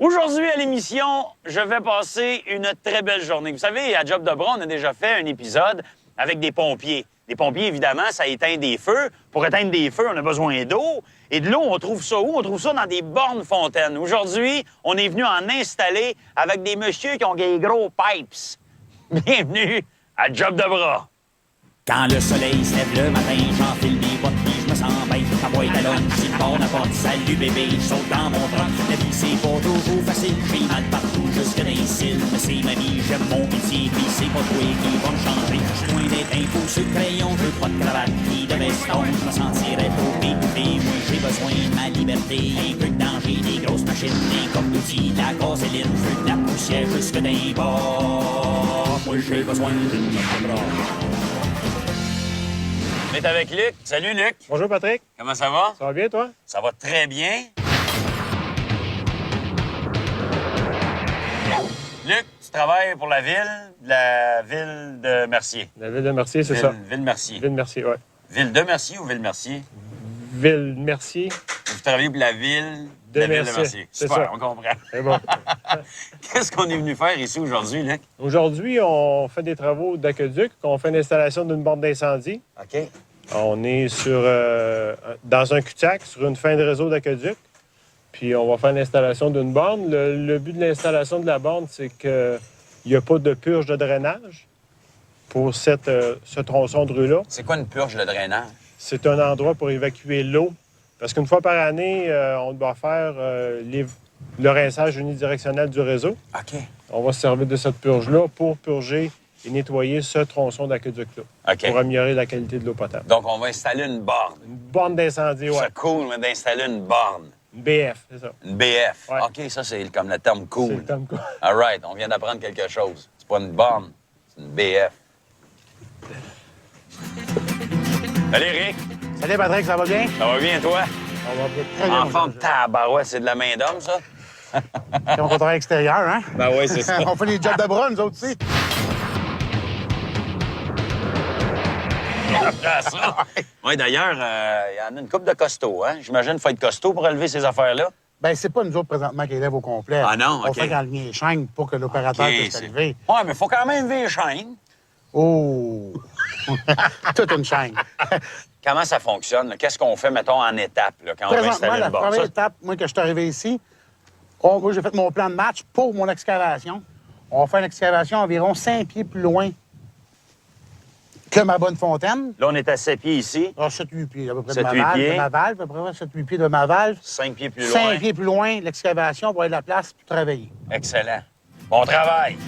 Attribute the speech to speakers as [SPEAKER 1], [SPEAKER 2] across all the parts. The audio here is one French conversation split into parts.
[SPEAKER 1] Aujourd'hui, à l'émission, je vais passer une très belle journée. Vous savez, à Job de bras, on a déjà fait un épisode avec des pompiers. Les pompiers, évidemment, ça éteint des feux. Pour éteindre des feux, on a besoin d'eau. Et de l'eau, on trouve ça où? On trouve ça dans des bornes fontaines. Aujourd'hui, on est venu en installer avec des messieurs qui ont des gros pipes. Bienvenue à Job de bras.
[SPEAKER 2] Quand le soleil se lève le matin, j'enfile mes bottes puis je me sens bien. Ma boîte à lunch, j'ai le bord de la porte, salut bébé, je saute dans mon truck. La vie c'est pas toujours facile, j'ai mal partout jusque dans les cils. Mais c'est ma vie, j'aime mon métier, puis c'est pas toi qui va me changer. Je suis loin d'être un fou sur le crayon, je veux pas de cravate ni de veston. Je me sentirais trop étouffé, moi j'ai besoin de ma liberté. Un peu de danger, des grosses machines, des coques d'outils, de la gasoline, je veux de la poussière jusque dans les bas. Moi j'ai besoin d'une bras.
[SPEAKER 1] On est avec Luc. Salut, Luc.
[SPEAKER 3] Bonjour, Patrick.
[SPEAKER 1] Comment ça va?
[SPEAKER 3] Ça va bien, toi?
[SPEAKER 1] Ça va très bien. Luc, tu travailles pour la ville de Mercier.
[SPEAKER 3] La ville de Mercier, c'est ça.
[SPEAKER 1] Ville Mercier.
[SPEAKER 3] Ville Mercier, oui.
[SPEAKER 1] Ville de Mercier ou Ville Mercier?
[SPEAKER 3] Ville Mercier.
[SPEAKER 1] Vous travaillez pour la ville
[SPEAKER 3] de
[SPEAKER 1] Mercier.
[SPEAKER 3] C'est
[SPEAKER 1] Super,
[SPEAKER 3] ça.
[SPEAKER 1] on comprend.
[SPEAKER 3] C'est bon.
[SPEAKER 1] Qu'est-ce qu'on est venu faire ici aujourd'hui, Luc?
[SPEAKER 3] Aujourd'hui, on fait des travaux d'aqueduc. On fait l'installation d'une borne d'incendie.
[SPEAKER 1] OK.
[SPEAKER 3] On est dans un cul-de-sac, sur une fin de réseau d'aqueduc. Puis on va faire l'installation d'une borne. Le but de l'installation de la borne, c'est qu'il n'y a pas de purge de drainage pour ce tronçon de rue-là.
[SPEAKER 1] C'est quoi une purge de drainage?
[SPEAKER 3] C'est un endroit pour évacuer l'eau. Parce qu'une fois par année, on doit faire le rinçage unidirectionnel du réseau.
[SPEAKER 1] OK.
[SPEAKER 3] On va se servir de cette purge-là pour purger et nettoyer ce tronçon d'aqueduc-là.
[SPEAKER 1] OK.
[SPEAKER 3] Pour améliorer la qualité de l'eau potable.
[SPEAKER 1] Donc, on va installer une borne.
[SPEAKER 3] Une borne d'incendie, oui.
[SPEAKER 1] C'est cool, mais d'installer une borne.
[SPEAKER 3] Une BF, c'est ça.
[SPEAKER 1] Une BF.
[SPEAKER 3] Ouais.
[SPEAKER 1] OK, ça, c'est comme le terme
[SPEAKER 3] C'est
[SPEAKER 1] cool.
[SPEAKER 3] le terme cool.
[SPEAKER 1] All right, on vient d'apprendre quelque chose. C'est pas une borne, c'est une BF. Salut, Eric.
[SPEAKER 4] Salut Patrick, ça va bien?
[SPEAKER 1] Ça va bien, toi?
[SPEAKER 4] On va bien. Très bien.
[SPEAKER 1] Enfant de tabarouette, c'est de la main d'homme, ça?
[SPEAKER 4] On va travailler extérieur, hein?
[SPEAKER 1] Ben oui, c'est ça.
[SPEAKER 4] On fait les jobs de bras, nous autres aussi.
[SPEAKER 1] Après ça. Oui, d'ailleurs, il y en a une couple de costauds, hein? J'imagine qu'il faut être costaud pour relever ces affaires-là.
[SPEAKER 4] Ben c'est pas nous autres présentement qui élèvent au complet.
[SPEAKER 1] Ah non?
[SPEAKER 4] On
[SPEAKER 1] OK.
[SPEAKER 4] fait qu'enlever les chaînes pour que l'opérateur
[SPEAKER 1] OK,
[SPEAKER 4] puisse
[SPEAKER 1] c'est-
[SPEAKER 4] lever.
[SPEAKER 1] Ouais, mais il faut quand même lever les chaînes.
[SPEAKER 4] Oh! Toute une chaîne.
[SPEAKER 1] Comment ça fonctionne? Là? Qu'est-ce qu'on fait, mettons, en étapes, là, quand on va
[SPEAKER 4] Présentement,
[SPEAKER 1] installer
[SPEAKER 4] la
[SPEAKER 1] une borne?
[SPEAKER 4] première
[SPEAKER 1] Ça,
[SPEAKER 4] étape, moi, que je suis arrivé ici, moi, j'ai fait mon plan de match pour mon excavation. On va faire une excavation environ 5 pieds plus loin que ma bonne fontaine.
[SPEAKER 1] là, on est à 7 pieds ici,
[SPEAKER 4] 7-8 pieds, à peu près
[SPEAKER 1] 7,
[SPEAKER 4] de ma
[SPEAKER 1] 8
[SPEAKER 4] valve,
[SPEAKER 1] pieds.
[SPEAKER 4] de ma valve, à peu près 7-8 pieds de ma valve.
[SPEAKER 1] 5 pieds plus loin.
[SPEAKER 4] 5 pieds plus loin, l'excavation pour avoir de la place pour travailler.
[SPEAKER 1] Excellent. Bon travail.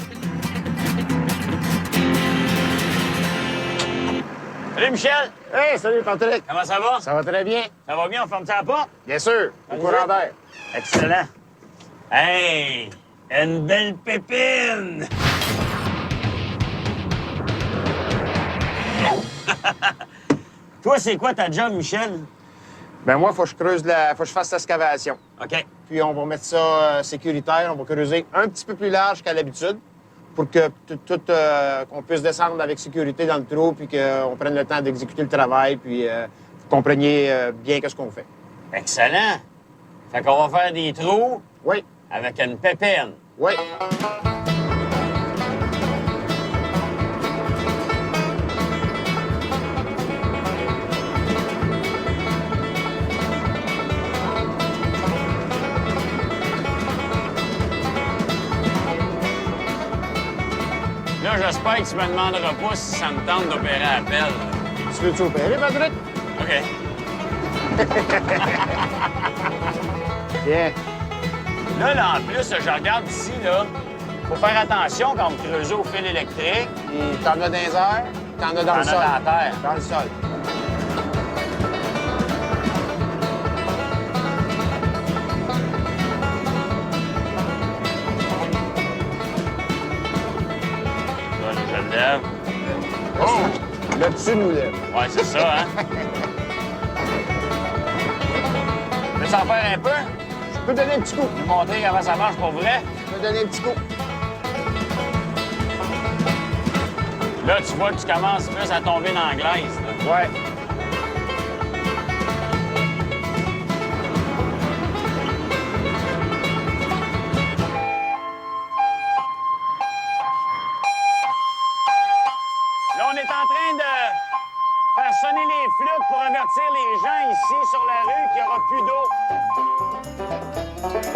[SPEAKER 1] Salut, Michel.
[SPEAKER 4] Hey, salut Patrick!
[SPEAKER 1] Comment ça va?
[SPEAKER 4] Ça va très bien?
[SPEAKER 1] Ça va bien? On ferme ça à la porte?
[SPEAKER 4] Bien sûr, au courant d'air.
[SPEAKER 1] Excellent. Hey! Une belle pépine! Toi, c'est quoi ta job, Michel?
[SPEAKER 5] Ben moi, faut que je fasse l'excavation.
[SPEAKER 1] OK.
[SPEAKER 5] Puis on va mettre ça sécuritaire. On va creuser un petit peu plus large qu'à l'habitude pour que qu'on puisse descendre avec sécurité dans le trou puis qu'on prenne le temps d'exécuter le travail puis vous compreniez bien qu'est-ce qu'on fait.
[SPEAKER 1] Excellent. Fait qu'on va faire des trous
[SPEAKER 5] Oui,
[SPEAKER 1] avec une pépine.
[SPEAKER 5] oui.
[SPEAKER 1] Là, j'espère que tu me demanderas pas si ça me tente d'opérer à pelle.
[SPEAKER 5] Tu veux-tu opérer, Patrick?
[SPEAKER 1] OK.
[SPEAKER 5] Bien.
[SPEAKER 1] Là, en plus, je regarde ici, là. Faut faire attention quand on creuse au fil électrique.
[SPEAKER 5] Puis t'en as dans les airs, t'en as dans
[SPEAKER 1] T'en
[SPEAKER 5] le
[SPEAKER 1] as
[SPEAKER 5] sol.
[SPEAKER 1] dans la terre.
[SPEAKER 5] Dans le sol.
[SPEAKER 1] Là, je le lève.
[SPEAKER 5] Oh! Le dessus nous lève.
[SPEAKER 1] Ouais, c'est ça, hein? Veux-tu en faire un peu?
[SPEAKER 5] Je peux donner un petit coup.
[SPEAKER 1] Vous montrer comment ça marche pour vrai?
[SPEAKER 5] Je peux donner un petit coup.
[SPEAKER 1] Là, tu vois que tu commences plus à tomber dans la glaise. Là.
[SPEAKER 5] Ouais.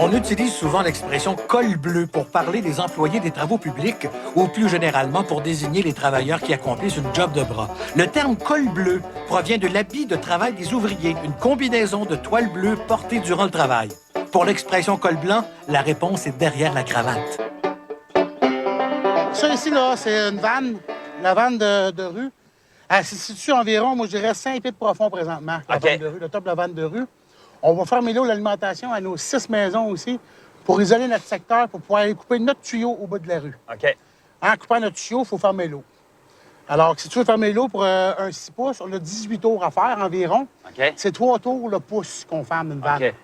[SPEAKER 6] On utilise souvent l'expression « col bleu » pour parler des employés des travaux publics ou plus généralement pour désigner les travailleurs qui accomplissent une job de bras. Le terme « col bleu » provient de l'habit de travail des ouvriers, une combinaison de toile bleue portée durant le travail. Pour l'expression « col blanc », la réponse est derrière la cravate.
[SPEAKER 4] Ça ici, là, c'est une vanne, la vanne de rue. Elle se situe environ, moi, je dirais 5 pieds de profond présentement, la vanne de rue, le top de la vanne de rue. On va fermer l'eau, l'alimentation à nos 6 maisons aussi pour isoler notre secteur, pour pouvoir aller couper notre tuyau au bout de la rue.
[SPEAKER 1] OK.
[SPEAKER 4] En coupant notre tuyau, il faut fermer l'eau. Alors, si tu veux fermer l'eau pour un 6 pouces, on a 18 tours à faire environ.
[SPEAKER 1] OK.
[SPEAKER 4] C'est 3 tours le pouce qu'on ferme une vanne.
[SPEAKER 1] OK.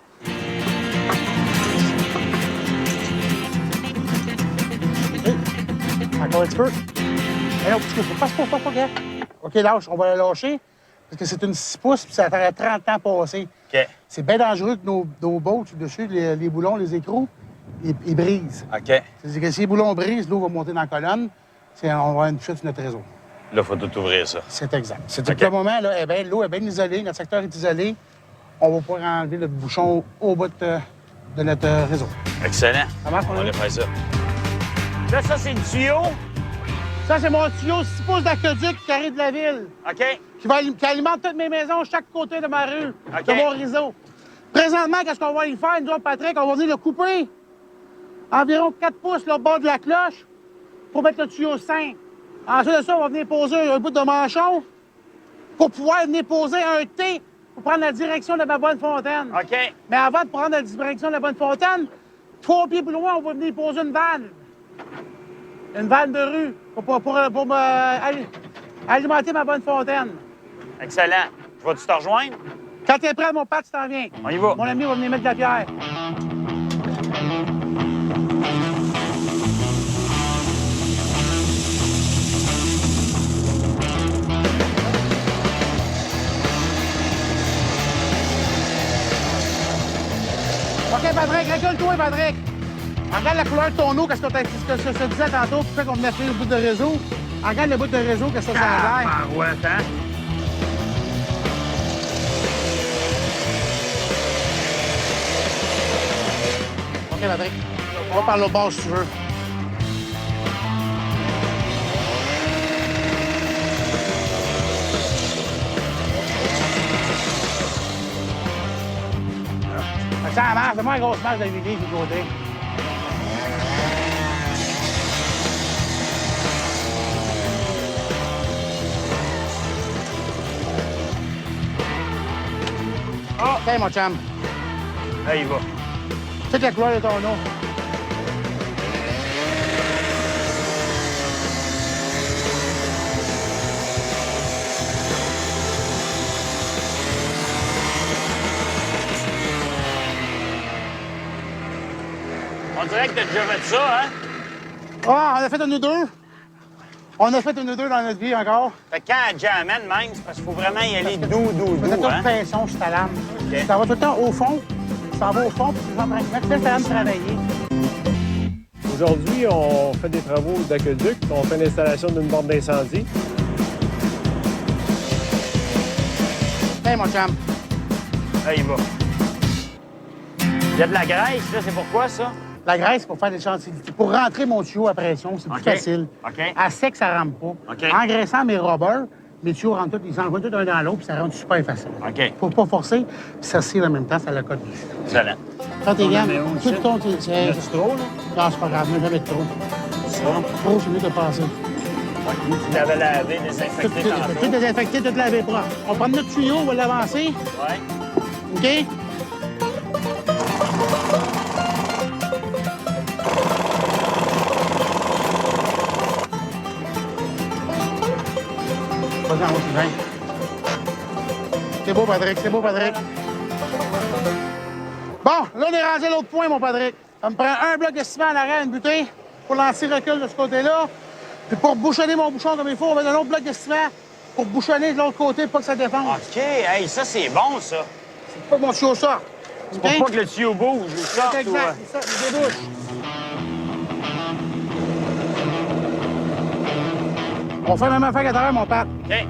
[SPEAKER 4] Encore un petit peu. Mais non, parce que faut pas, gars. OK, lâche, on va la lâcher. Parce que c'est une 6 pouces, puis ça fait 30 ans passé.
[SPEAKER 1] OK.
[SPEAKER 4] C'est bien dangereux que nos boats dessus, les boulons, les écrous, ils brisent.
[SPEAKER 1] OK.
[SPEAKER 4] C'est-à-dire que si les boulons brisent, l'eau va monter dans la colonne. On va avoir une fuite sur notre réseau.
[SPEAKER 1] Là, il faut tout ouvrir ça.
[SPEAKER 4] C'est exact. C'est-à-dire
[SPEAKER 1] OK.
[SPEAKER 4] que le moment, là, l'eau est bien isolée, notre secteur est isolé. On va pouvoir enlever notre bouchon au bout de notre réseau.
[SPEAKER 1] Excellent.
[SPEAKER 4] Ça marche,
[SPEAKER 1] On va
[SPEAKER 4] on
[SPEAKER 1] aller faire ça. Là, ça, c'est le tuyau.
[SPEAKER 4] Ça, c'est mon tuyau 6 pouces d'aqueduc qui arrive de la ville,
[SPEAKER 1] OK.
[SPEAKER 4] qui alimente toutes mes maisons, chaque côté de ma rue,
[SPEAKER 1] OK.
[SPEAKER 4] de mon réseau. Présentement, qu'est-ce qu'on va y faire, nous autres, Patrick? On va venir le couper environ 4 pouces le bord de la cloche pour mettre le tuyau sain. Ensuite de ça, on va venir poser un bout de manchon pour pouvoir venir poser un T pour prendre la direction de ma bonne fontaine.
[SPEAKER 1] OK.
[SPEAKER 4] Mais avant de prendre la direction de la bonne fontaine, 3 pieds plus loin, on va venir poser une vanne. Une vanne de rue pour alimenter ma bonne fontaine.
[SPEAKER 1] Excellent. Je vais-tu te rejoindre?
[SPEAKER 4] Quand t'es prêt, mon père, tu t'en viens.
[SPEAKER 1] On y va.
[SPEAKER 4] Mon ami va venir mettre de la pierre. OK, Patrick, recule-toi, Patrick. Regarde la couleur de ton eau, qu'est-ce que je te disais tantôt, qui fait qu'on venait faire le bout de réseau. Regarde le bout de réseau, qu'est-ce que ça a l'air.
[SPEAKER 1] Parouette, hein?
[SPEAKER 4] OK, Patrick. On va par l'autre bord si tu veux. Ça marche, c'est moi une grosse marche de l'huile du côté. OK, mon chum.
[SPEAKER 1] Là, il va.
[SPEAKER 4] C'est la couleur de ton eau.
[SPEAKER 1] On dirait que t'as déjà fait ça, hein?
[SPEAKER 4] Ah, on a fait une ou deux. On a fait une ou deux dans notre vie encore.
[SPEAKER 1] Fait que quand elle jamane même, c'est parce qu'il faut vraiment y aller doux,
[SPEAKER 4] C'est tout
[SPEAKER 1] hein?
[SPEAKER 4] pinson sur ta lame. Ça va tout le temps au fond. Ça va au fond, puis tu vas mettre ta lame travailler.
[SPEAKER 3] Aujourd'hui, on fait des travaux d'aqueduc. On fait l'installation d'une borne d'incendie.
[SPEAKER 4] Hey, mon chum.
[SPEAKER 1] Là, il va. Il y a de la graisse, là, c'est pourquoi, ça?
[SPEAKER 4] La graisse, c'est pour faire des chantiers. Pour rentrer mon tuyau à pression, c'est plus
[SPEAKER 1] OK.
[SPEAKER 4] facile.
[SPEAKER 1] OK.
[SPEAKER 4] À sec, ça rentre pas.
[SPEAKER 1] OK.
[SPEAKER 4] En graissant mes rubbers, mes tuyaux rentrent tous, ils s'envoient tous un dans l'autre, puis ça rentre super facile.
[SPEAKER 1] OK.
[SPEAKER 4] Faut pas forcer, puis ça serre en même temps, ça la cote.
[SPEAKER 1] Excellent.
[SPEAKER 4] Quand t'es gamme,
[SPEAKER 1] met où,
[SPEAKER 4] tout
[SPEAKER 1] ici?
[SPEAKER 4] ton... C'est
[SPEAKER 1] trop, là?
[SPEAKER 4] Non, c'est pas grave, mais jamais de trop.
[SPEAKER 1] Ça.
[SPEAKER 4] Trop, c'est mieux de passer.
[SPEAKER 1] Tu l'avais lavé, désinfecté
[SPEAKER 4] Tout
[SPEAKER 1] tantôt.
[SPEAKER 4] désinfecté, tout lavé propre. On prend notre tuyau, on va l'avancer.
[SPEAKER 1] Ouais.
[SPEAKER 4] OK? Vas-y, en haut, Sylvain. C'est beau, Patrick, c'est beau, Patrick. Bon, là, on est rendu à l'autre point, mon Patrick. Ça me prend un bloc de ciment en arrière, une bouteille, pour l'anti-recul de ce côté-là. Puis pour bouchonner mon bouchon comme il faut, on met un autre bloc de ciment pour bouchonner de l'autre côté, pour pas que ça défonce.
[SPEAKER 1] OK. Hey, ça, c'est bon, ça.
[SPEAKER 4] Pas que mon tuyau sort.
[SPEAKER 1] C'est pour pas que le tuyau bouge ou sorte.
[SPEAKER 4] C'est exact, c'est ça, il débouche. On fait la même affaire qu'à travers, mon père.
[SPEAKER 1] OK.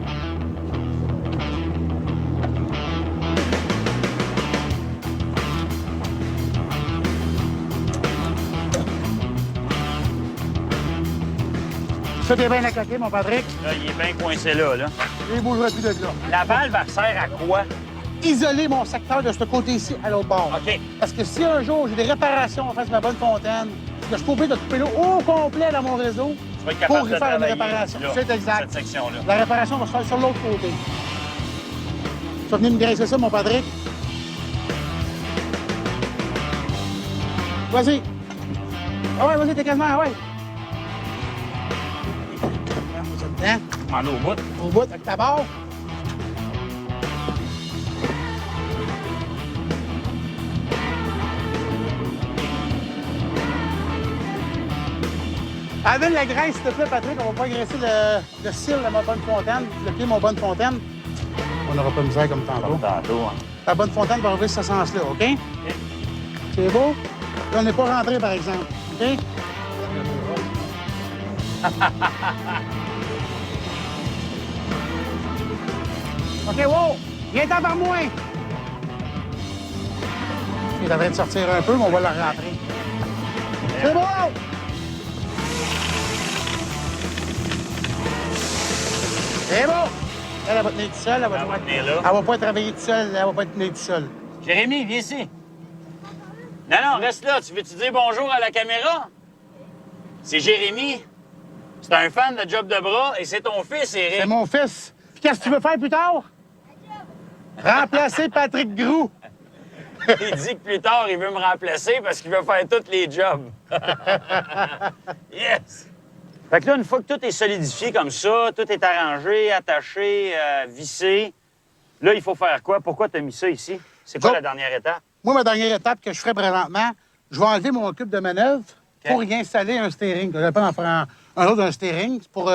[SPEAKER 4] Ça, t'es bien accoté, mon Patrick.
[SPEAKER 1] Là, il est bien coincé là.
[SPEAKER 4] Il ne bougera plus de là.
[SPEAKER 1] La valve, elle sert à quoi?
[SPEAKER 4] Isoler mon secteur de ce côté-ci à l'autre bord.
[SPEAKER 1] OK.
[SPEAKER 4] Parce que si un jour j'ai des réparations en face de ma bonne fontaine, que je suis obligé de couper l'eau au complet dans mon réseau
[SPEAKER 1] Tu vas être
[SPEAKER 4] pour
[SPEAKER 1] capable de
[SPEAKER 4] faire une
[SPEAKER 1] travailler
[SPEAKER 4] réparation.
[SPEAKER 1] là,
[SPEAKER 4] C'est exact.
[SPEAKER 1] cette section-là.
[SPEAKER 4] La réparation va se faire sur l'autre côté. Tu vas venir me graisser ça, mon Patrick? Vas-y. Ah ouais, vas-y, t'es quasiment, ah ouais. On ça dedans,
[SPEAKER 1] En au bout.
[SPEAKER 4] au bout, avec ta barre. Avec la graisse, s'il te plaît, Patrick, on va pas graisser le cil de ma bonne fontaine, le pied de ma bonne fontaine. On n'aura pas de misère comme tantôt.
[SPEAKER 1] Comme tantôt, hein.
[SPEAKER 4] La bonne fontaine va arriver ce sens-là, OK? C'est beau? Là, on n'est pas rentré, par exemple, OK? OK, wow! Viens-t'en par moi! Il devrait de sortir un peu, mais on va la rentrer. C'est beau! C'est bon! Elle va tenir tout seul. Elle va
[SPEAKER 1] tenir là.
[SPEAKER 4] Elle va pas travailler tout seul. Elle va pas tenir tout seul.
[SPEAKER 1] Jérémy, viens ici. Non, non, reste là. Tu veux-tu dire bonjour à la caméra? C'est Jérémy. C'est un fan de Job de bras et c'est ton fils, Éric.
[SPEAKER 4] C'est mon fils. Puis qu'est-ce que tu veux faire plus tard? Remplacer Patrick Groux.
[SPEAKER 1] Il dit que plus tard, il veut me remplacer parce qu'il veut faire tous les jobs. Yes! Fait que là, une fois que tout est solidifié comme ça, tout est arrangé, attaché, vissé, là, il faut faire quoi? Pourquoi tu as mis ça ici? C'est quoi
[SPEAKER 4] Donc,
[SPEAKER 1] la dernière étape?
[SPEAKER 4] Moi, ma dernière étape que je ferai présentement, je vais enlever mon cube de manœuvre pour y installer un steering. Je vais pas en faire un autre d'un steering pour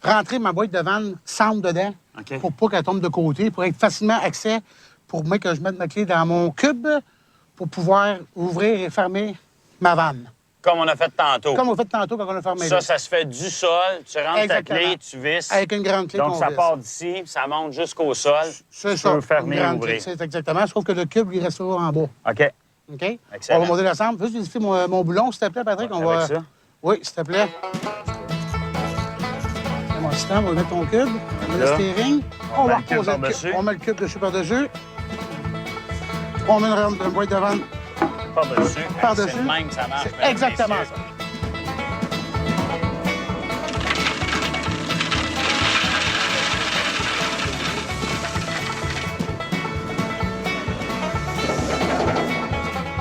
[SPEAKER 4] rentrer ma boîte de vanne centre dedans
[SPEAKER 1] OK.
[SPEAKER 4] pour pas qu'elle tombe de côté, pour être facilement accès, pour que je mette ma clé dans mon cube pour pouvoir ouvrir et fermer ma vanne.
[SPEAKER 1] Comme on a fait tantôt.
[SPEAKER 4] Comme on fait tantôt quand on a fermé.
[SPEAKER 1] Ça, ça se fait du sol. Tu rentres
[SPEAKER 4] Exactement.
[SPEAKER 1] ta clé, tu visses.
[SPEAKER 4] Avec une grande clé
[SPEAKER 1] Donc,
[SPEAKER 4] qu'on
[SPEAKER 1] ça
[SPEAKER 4] visse.
[SPEAKER 1] part d'ici, ça monte jusqu'au sol.
[SPEAKER 4] C'est
[SPEAKER 1] Tu
[SPEAKER 4] ça.
[SPEAKER 1] peux fermer
[SPEAKER 4] une
[SPEAKER 1] et
[SPEAKER 4] grande
[SPEAKER 1] ouvrir.
[SPEAKER 4] clé, c'est exactement. Sauf que le cube, lui, reste en bas.
[SPEAKER 1] OK.
[SPEAKER 4] OK?
[SPEAKER 1] Excellent.
[SPEAKER 4] On va monter l'ensemble. Juste vérifier mon boulon, s'il te plaît, Patrick. On
[SPEAKER 1] Avec
[SPEAKER 4] va...
[SPEAKER 1] ça?
[SPEAKER 4] Oui, s'il te plaît. Mon système, on va mettre ton cube. On met le
[SPEAKER 1] Là.
[SPEAKER 4] steering.
[SPEAKER 1] On
[SPEAKER 4] On
[SPEAKER 1] met
[SPEAKER 4] va
[SPEAKER 1] le cube
[SPEAKER 4] reposer le
[SPEAKER 1] par-dessus.
[SPEAKER 4] cube. On met le cube dessus par-dessus. On met une boîte de vanne.
[SPEAKER 1] Par-dessus.
[SPEAKER 4] Par-dessus.
[SPEAKER 1] C'est le même que ça marche.
[SPEAKER 4] C'est
[SPEAKER 1] mesdames et
[SPEAKER 4] exactement
[SPEAKER 1] messieurs.
[SPEAKER 4] ça.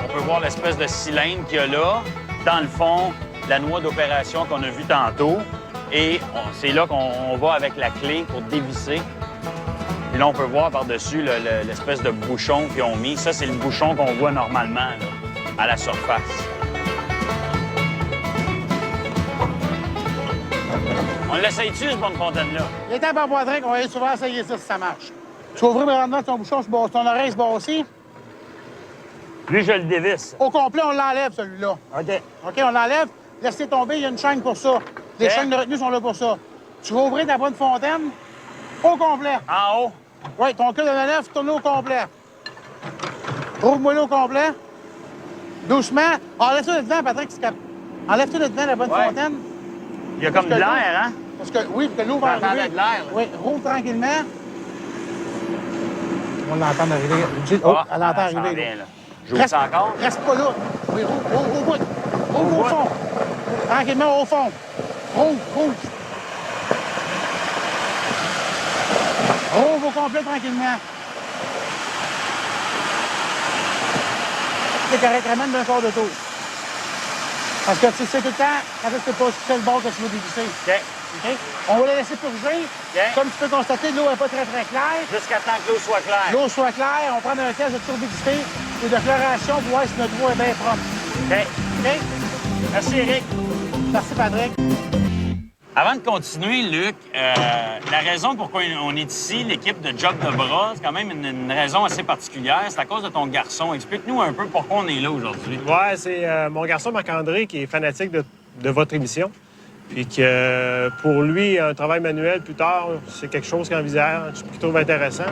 [SPEAKER 1] On peut voir l'espèce de cylindre qu'il y a là. Dans le fond, la noix d'opération qu'on a vue tantôt. Et c'est là qu'on va avec la clé pour dévisser. Et là, on peut voir par-dessus l'espèce de bouchon qu'ils ont mis. Ça, c'est le bouchon qu'on voit normalement là, à la surface. On l'essaye-tu, ce bonne fontaine-là?
[SPEAKER 4] Il est temps par Patrick, on va aller souvent essayer ça si ça marche. Tu vas ouvrir maintenant ton bouchon, ton oreille se aussi.
[SPEAKER 1] Lui, je le dévisse.
[SPEAKER 4] Au complet, on l'enlève, celui-là.
[SPEAKER 1] OK.
[SPEAKER 4] OK, on l'enlève. Laissez tomber, il y a une chaîne pour ça. Les
[SPEAKER 1] OK.
[SPEAKER 4] chaînes de retenue sont là pour ça. Tu vas ouvrir ta bonne fontaine au complet.
[SPEAKER 1] En haut.
[SPEAKER 4] Oui, ton cube de manœuvre, tourne au complet. Ouvre-moi-le au complet. Doucement. Enlève-toi le devant, Patrick. Enlève-toi le devant, la bonne
[SPEAKER 1] Ouais.
[SPEAKER 4] fontaine.
[SPEAKER 1] Il y a comme de
[SPEAKER 4] Parce que
[SPEAKER 1] l'air, hein?
[SPEAKER 4] Parce que, oui, parce que l'eau va
[SPEAKER 1] J'entendais
[SPEAKER 4] arriver.
[SPEAKER 1] de l'air, là.
[SPEAKER 4] Oui, roule tranquillement. On l'entend arriver. Oh,
[SPEAKER 1] Ah,
[SPEAKER 4] elle entend
[SPEAKER 1] ça
[SPEAKER 4] arriver.
[SPEAKER 1] s'en
[SPEAKER 4] là.
[SPEAKER 1] vient, là. J'ouvre ça encore?
[SPEAKER 4] Reste pas là. Oui, roule au bout. Roule au
[SPEAKER 1] bout.
[SPEAKER 4] fond. Tranquillement, au fond. Roule. Roule au complet tranquillement. C'est correct, ramène d'un quart de tour. Parce que tu sais tout le temps, quand est-ce que tu passes le bord que tu veux dévisser.
[SPEAKER 1] OK.
[SPEAKER 4] OK? On va la laisser purger. Comme tu peux constater, l'eau n'est pas très claire.
[SPEAKER 1] Jusqu'à temps que l'eau soit claire.
[SPEAKER 4] L'eau soit claire, on prend un test de turbidité et de chloration pour voir si notre eau est bien propre.
[SPEAKER 1] OK.
[SPEAKER 4] OK?
[SPEAKER 1] Merci, Éric.
[SPEAKER 4] Merci, Patrick.
[SPEAKER 1] Avant de continuer, Luc, la raison pourquoi on est ici, l'équipe de Job de bras, c'est quand même une raison assez particulière. C'est à cause de ton garçon. Explique-nous un peu pourquoi on est là aujourd'hui.
[SPEAKER 3] Ouais, c'est mon garçon Marc-André qui est fanatique de votre émission. Puis que pour lui, un travail manuel plus tard, c'est quelque chose qu'il envisage, qu'il trouve intéressant.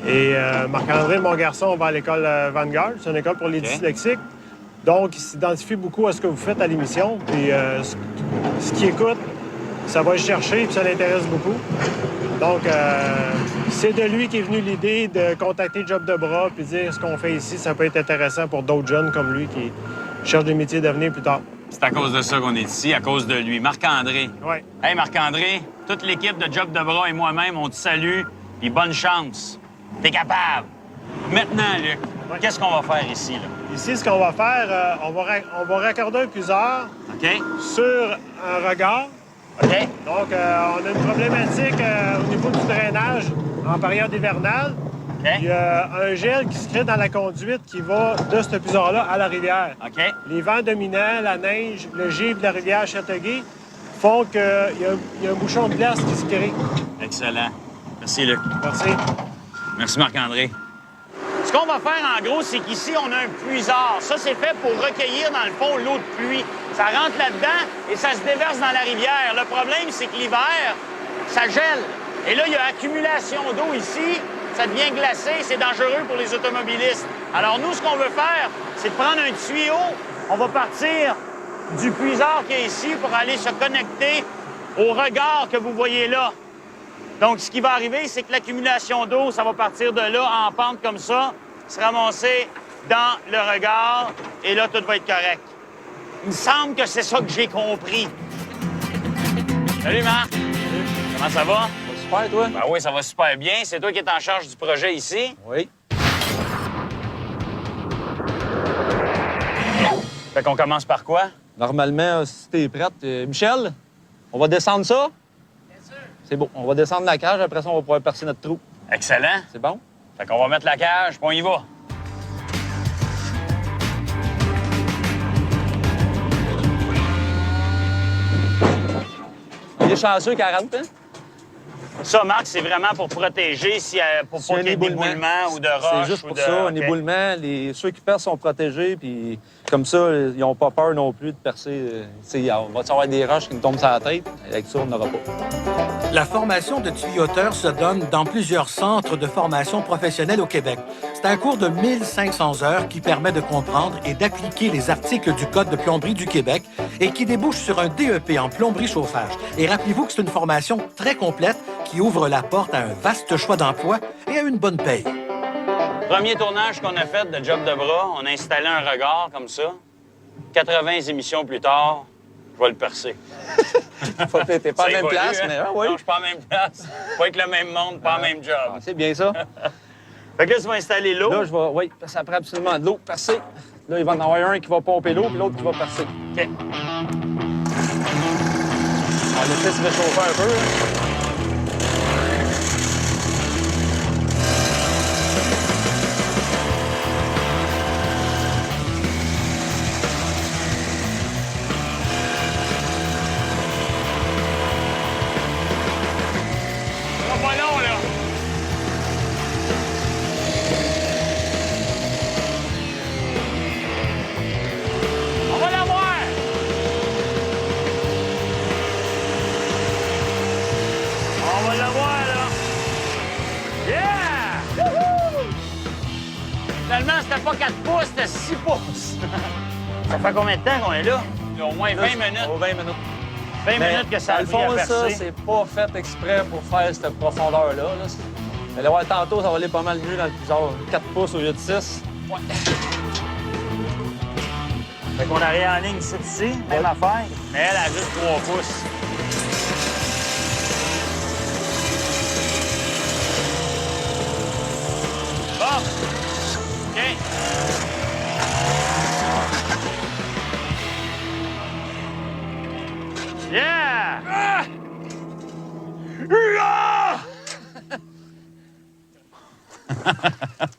[SPEAKER 3] Et Marc-André, mon garçon, va à l'école Vanguard. C'est une école pour les dyslexiques. Donc, il s'identifie beaucoup à ce que vous faites à l'émission. Puis ce qu'il écoute, ça va le chercher, puis ça l'intéresse beaucoup. Donc, c'est de lui qu'est venue l'idée de contacter Job de bras puis dire ce qu'on fait ici, ça peut être intéressant pour d'autres jeunes comme lui qui cherchent des métiers d'avenir plus tard.
[SPEAKER 1] C'est à cause de ça qu'on est ici, à cause de lui. Marc-André.
[SPEAKER 3] Oui.
[SPEAKER 1] Hey, Marc-André, toute l'équipe de Job de bras et moi-même, on te salue, puis bonne chance. T'es capable. Maintenant, Luc, qu'est-ce qu'on va faire ici, là?
[SPEAKER 3] Ici, ce qu'on va faire, on va raccorder un cuiseur
[SPEAKER 1] OK?
[SPEAKER 3] sur un regard.
[SPEAKER 1] OK?
[SPEAKER 3] Donc, on a une problématique au niveau du drainage en période hivernale.
[SPEAKER 1] OK?
[SPEAKER 3] Il y a un gel qui se crée dans la conduite qui va de ce puisard-là à la rivière.
[SPEAKER 1] OK?
[SPEAKER 3] Les vents dominants, la neige, le givre de la rivière Châteauguay font qu'il y a un bouchon de glace qui se crée.
[SPEAKER 1] Excellent. Merci, Luc.
[SPEAKER 3] Merci.
[SPEAKER 1] Merci, Marc-André. Ce qu'on va faire, en gros, c'est qu'ici, on a un puisard. Ça, c'est fait pour recueillir, dans le fond, l'eau de pluie. Ça rentre là-dedans et ça se déverse dans la rivière. Le problème, c'est que l'hiver, ça gèle. Et là, il y a accumulation d'eau ici. Ça devient glacé. C'est dangereux pour les automobilistes. Alors, nous, ce qu'on veut faire, c'est de prendre un tuyau. On va partir du puisard qui est ici pour aller se connecter au regard que vous voyez là. Donc, ce qui va arriver, c'est que l'accumulation d'eau, ça va partir de là en pente comme ça, se ramasser dans le regard, et là, tout va être correct. Il me semble que c'est ça que j'ai compris. Salut, Marc. Comment ça va?
[SPEAKER 7] Super, toi?
[SPEAKER 1] Ben oui, ça va super bien. C'est toi qui es en charge du projet ici.
[SPEAKER 7] Oui.
[SPEAKER 1] Fait qu'on commence par quoi?
[SPEAKER 7] Normalement, si t'es prête, Michel, on va descendre ça? Bien sûr. C'est bon. On va descendre la cage, après ça, on va pouvoir percer notre trou.
[SPEAKER 1] Excellent.
[SPEAKER 7] C'est bon?
[SPEAKER 1] Fait qu'on va mettre la cage, puis on y va.
[SPEAKER 7] On est chanceux 40, hein?
[SPEAKER 1] Ça, Marc, c'est vraiment pour protéger, pour pas qu'il y ait d'éboulement ou de roches.
[SPEAKER 7] C'est juste
[SPEAKER 1] ou
[SPEAKER 7] pour
[SPEAKER 1] de...
[SPEAKER 7] ça, un
[SPEAKER 1] OK.
[SPEAKER 7] éboulement. Ceux qui percent sont protégés, puis comme ça, ils n'ont pas peur non plus de percer. On va avoir des roches qui nous tombent sur la tête. Avec ça, on n'aura pas.
[SPEAKER 6] La formation de tuyauteur se donne dans plusieurs centres de formation professionnelle au Québec. C'est un cours de 1500 heures qui permet de comprendre et d'appliquer les articles du Code de plomberie du Québec et qui débouche sur un DEP en plomberie-chauffage. Et rappelez-vous que c'est une formation très complète qui ouvre la porte à un vaste choix d'emploi et à une bonne paye.
[SPEAKER 1] Premier tournage qu'on a fait de Job de bras, on a installé un regard comme ça. 80 émissions plus tard, je vais le percer.
[SPEAKER 7] T'es pas à
[SPEAKER 1] Ça
[SPEAKER 7] la même
[SPEAKER 1] évolue,
[SPEAKER 7] place,
[SPEAKER 1] hein?
[SPEAKER 7] mais oui.
[SPEAKER 1] Non, je suis pas à la même place. Pas avec le même monde, pas le même job.
[SPEAKER 7] Ah, c'est bien ça.
[SPEAKER 1] Fait que là, tu vas installer l'eau.
[SPEAKER 7] Là, oui, ça prend absolument de l'eau. Percer. Là, il va en avoir un qui va pomper l'eau, puis l'autre qui va percer.
[SPEAKER 1] OK.
[SPEAKER 7] On va laisser se réchauffer un peu. Hein.
[SPEAKER 1] Ça va pas long, là. On va la voir. On va la voir, là. Yeah! Wouhou! Finalement, c'était pas 4 pouces, c'était 6 pouces. Ça fait combien de temps qu'on est là? Au moins 20 minutes.
[SPEAKER 7] Au 20 minutes.
[SPEAKER 1] 20 minutes que ça a
[SPEAKER 7] Dans le
[SPEAKER 1] pris à
[SPEAKER 7] fond, ça,
[SPEAKER 1] percer.
[SPEAKER 7] c'est pas fait exprès pour faire cette profondeur-là. Là. Vous allez voir, tantôt, ça va aller pas mal mieux dans le puisard. 4 pouces au lieu de 6.
[SPEAKER 1] Ouais. Fait qu'on arrive en ligne ici, même affaire. Mais elle a juste 3 pouces. Bon. OK. Yeah! Ah! Ah!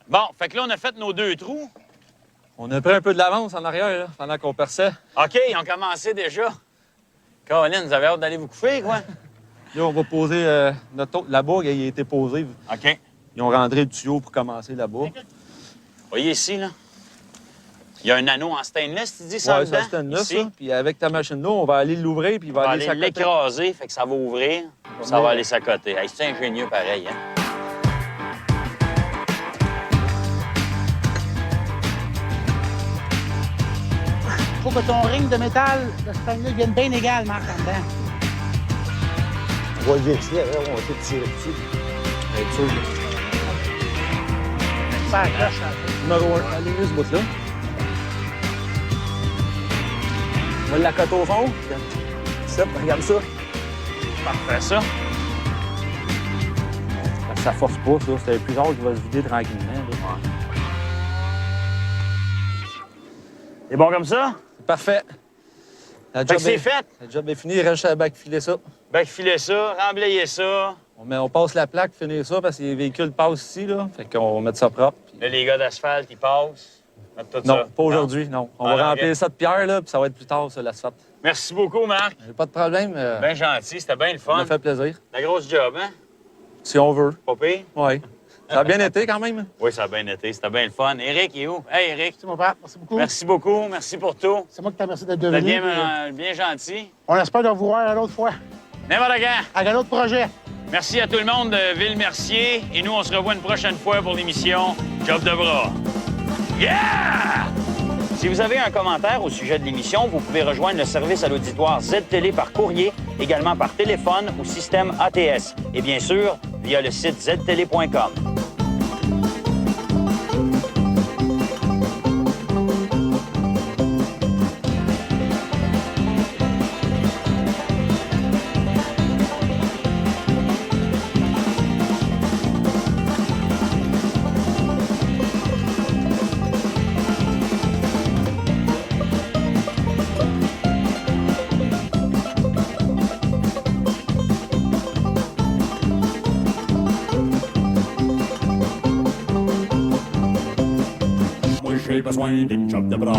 [SPEAKER 1] Bon, fait que là, on a fait nos 2 trous.
[SPEAKER 7] On a pris un peu de l'avance en arrière, là, pendant qu'on perçait.
[SPEAKER 1] OK, ils ont commencé déjà. Caroline, vous avez hâte d'aller vous coucher, quoi?
[SPEAKER 7] Là, on va poser notre autre. Là-bas, il a été posé.
[SPEAKER 1] OK.
[SPEAKER 7] Ils ont rentré le tuyau pour commencer là-bas.
[SPEAKER 1] Voyez ici, là. Il y a un anneau en stainless, tu dis ça?
[SPEAKER 7] Ouais,
[SPEAKER 1] dedans?
[SPEAKER 7] ça, c'est un nœud,
[SPEAKER 1] Ici.
[SPEAKER 7] ça. Puis avec ta machine-là, on va aller l'ouvrir, puis il
[SPEAKER 1] On
[SPEAKER 7] va
[SPEAKER 1] va
[SPEAKER 7] aller
[SPEAKER 1] aller
[SPEAKER 7] s'accoter.
[SPEAKER 1] l'écraser, fait que ça va ouvrir. Ça va aller s'accoter. Hey, c'est ingénieux pareil, hein?
[SPEAKER 4] Faut que ton ring de métal de stainless vienne bien égal, Marc, en dedans.
[SPEAKER 8] va le vérifier, après, on va tout tirer dessus.
[SPEAKER 7] Avec sûr.
[SPEAKER 4] Ça accroche.
[SPEAKER 7] Numéro 1. Allez, ce bout-là. On va la cote au fond. Ça, regarde ça.
[SPEAKER 1] Parfait, ça.
[SPEAKER 7] Ça force pas, ça. C'est plus tard qu'il va se vider tranquillement. Là.
[SPEAKER 1] C'est bon comme ça?
[SPEAKER 7] Parfait. La
[SPEAKER 1] Fait que
[SPEAKER 7] job
[SPEAKER 1] c'est
[SPEAKER 7] est
[SPEAKER 1] fait.
[SPEAKER 7] Le job est fini. Il reste à backfiler ça.
[SPEAKER 1] Backfiler ça, remblayer ça.
[SPEAKER 7] On passe la plaque, finir ça, parce que les véhicules passent ici, là. Fait qu'on va mettre ça propre. Puis...
[SPEAKER 1] Là, les gars d'asphalte, ils passent. Mettre tout
[SPEAKER 7] Non,
[SPEAKER 1] ça.
[SPEAKER 7] pas aujourd'hui, non. On
[SPEAKER 1] Ah,
[SPEAKER 7] va
[SPEAKER 1] non,
[SPEAKER 7] remplir
[SPEAKER 1] ok.
[SPEAKER 7] ça de pierre, là, puis ça va être plus tard, ça, l'asphalte.
[SPEAKER 1] Merci beaucoup, Marc.
[SPEAKER 7] Pas de problème.
[SPEAKER 1] Bien gentil, c'était bien le
[SPEAKER 7] Ça
[SPEAKER 1] fun.
[SPEAKER 7] m'a fait plaisir.
[SPEAKER 1] La grosse job, hein?
[SPEAKER 7] Si on veut.
[SPEAKER 1] Pas pire?
[SPEAKER 7] Oui. Ça a bien été, quand même.
[SPEAKER 1] Oui, ça a bien été. C'était bien le fun. Éric, il est où? Hey, Éric.
[SPEAKER 4] C'est mon père. Merci beaucoup.
[SPEAKER 1] Merci beaucoup. Merci pour tout.
[SPEAKER 4] C'est moi qui t'ai remercié d'être
[SPEAKER 1] Vous êtes
[SPEAKER 4] devenu.
[SPEAKER 1] bien gentil.
[SPEAKER 4] On espère de vous voir à l'autre fois.
[SPEAKER 1] N'importe quand.
[SPEAKER 4] À un autre projet.
[SPEAKER 1] Merci à tout le monde de Ville-Mercier. Et nous, on se revoit une prochaine fois pour l'émission Job de bras. Yeah! Si vous avez un commentaire au sujet de l'émission, vous pouvez rejoindre le service à l'auditoire Z-Télé par courrier, également par téléphone ou système ATS. Et bien sûr, via le site ztélé.com.
[SPEAKER 2] Moi j'ai besoin d'une job de bras.